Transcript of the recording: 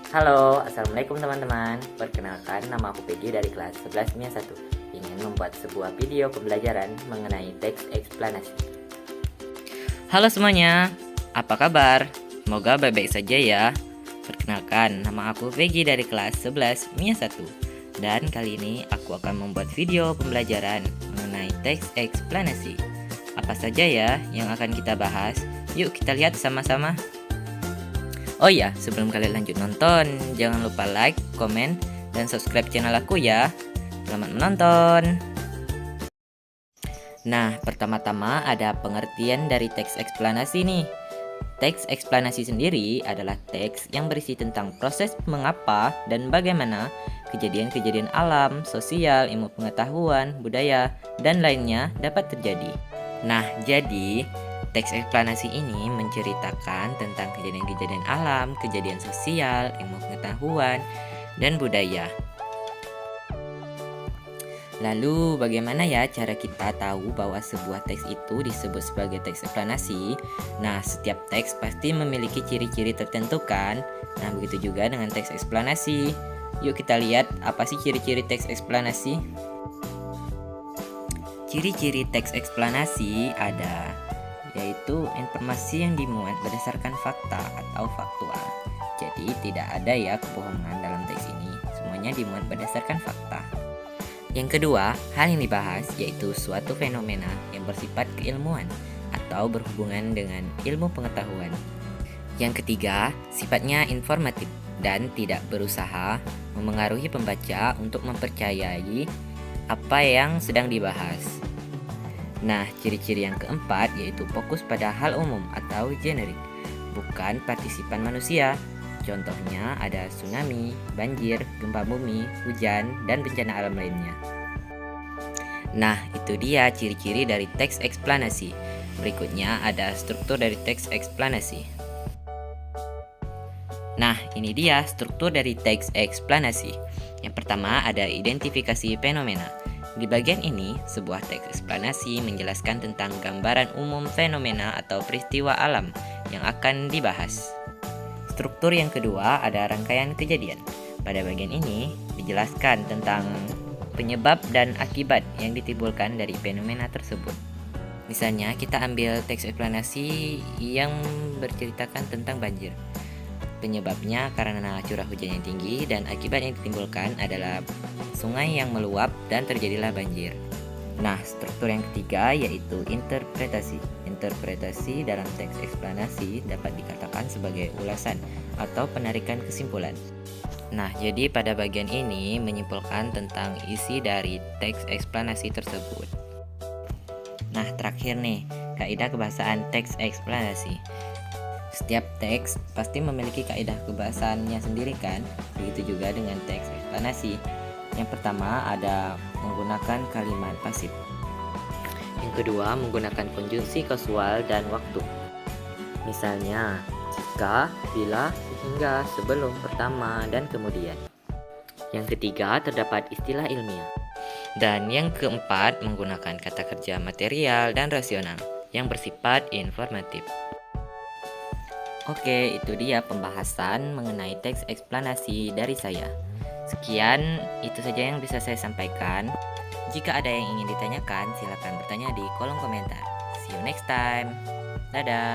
Halo, assalamualaikum teman-teman. Perkenalkan, nama aku Peggy dari kelas 11 MIA 1. Ingin membuat sebuah video pembelajaran mengenai teks eksplanasi. Halo semuanya, apa kabar? Semoga baik-baik saja ya. Perkenalkan, nama aku Peggy dari kelas 11 MIA 1. Dan kali ini aku akan membuat video pembelajaran mengenai teks eksplanasi. Apa saja ya yang akan kita bahas? Yuk kita lihat sama-sama. Oh iya, sebelum kalian lanjut nonton, jangan lupa like, komen, dan subscribe channel aku ya. Selamat menonton. Nah, pertama-tama ada pengertian dari teks eksplanasi nih. Teks eksplanasi sendiri adalah teks yang berisi tentang proses mengapa dan bagaimana kejadian-kejadian alam, sosial, ilmu pengetahuan, budaya, dan lainnya dapat terjadi. Nah, jadi teks eksplanasi ini menceritakan tentang kejadian-kejadian alam, kejadian sosial, ilmu pengetahuan, dan budaya. Lalu bagaimana ya cara kita tahu bahwa sebuah teks itu disebut sebagai teks eksplanasi? Nah, setiap teks pasti memiliki ciri-ciri tertentu kan? Nah, begitu juga dengan teks eksplanasi. Yuk kita lihat apa sih ciri-ciri teks eksplanasi? Ciri-ciri teks eksplanasi ada yaitu informasi yang dimuat berdasarkan fakta atau faktual. Jadi tidak ada ya kebohongan dalam teks ini, semuanya dimuat berdasarkan fakta. Yang kedua, hal yang dibahas yaitu suatu fenomena yang bersifat keilmuan atau berhubungan dengan ilmu pengetahuan. Yang ketiga, sifatnya informatif dan tidak berusaha memengaruhi pembaca untuk mempercayai apa yang sedang dibahas. Nah, ciri-ciri yang keempat yaitu fokus pada hal umum atau generik, bukan partisipan manusia. Contohnya ada tsunami, banjir, gempa bumi, hujan, dan bencana alam lainnya. Nah, itu dia ciri-ciri dari teks eksplanasi. Berikutnya ada struktur dari teks eksplanasi. Nah, ini dia struktur dari teks eksplanasi. Yang pertama ada identifikasi fenomena. Di bagian ini, sebuah teks eksplanasi menjelaskan tentang gambaran umum fenomena atau peristiwa alam yang akan dibahas. Struktur yang kedua ada rangkaian kejadian. Pada bagian ini dijelaskan tentang penyebab dan akibat yang ditimbulkan dari fenomena tersebut. Misalnya kita ambil teks eksplanasi yang berceritakan tentang banjir. Penyebabnya karena curah hujan yang tinggi dan akibat yang ditimbulkan adalah sungai yang meluap dan terjadilah banjir. Nah, struktur yang ketiga yaitu interpretasi. Interpretasi dalam teks eksplanasi dapat dikatakan sebagai ulasan atau penarikan kesimpulan. Nah, jadi pada bagian ini menyimpulkan tentang isi dari teks eksplanasi tersebut. Nah, terakhir nih, kaidah kebahasaan teks eksplanasi. Setiap teks pasti memiliki kaidah kebahasaannya sendiri kan? Begitu juga dengan teks eksplanasi. Yang pertama ada menggunakan kalimat pasif. Yang kedua menggunakan konjungsi kasual dan waktu. Misalnya jika, bila, sehingga, sebelum, pertama, dan kemudian. Yang ketiga terdapat istilah ilmiah. Dan yang keempat menggunakan kata kerja material dan rasional yang bersifat informatif. Oke, itu dia pembahasan mengenai teks eksplanasi dari saya. Sekian, itu saja yang bisa saya sampaikan. Jika ada yang ingin ditanyakan, silakan bertanya di kolom komentar. See you next time. Dadah.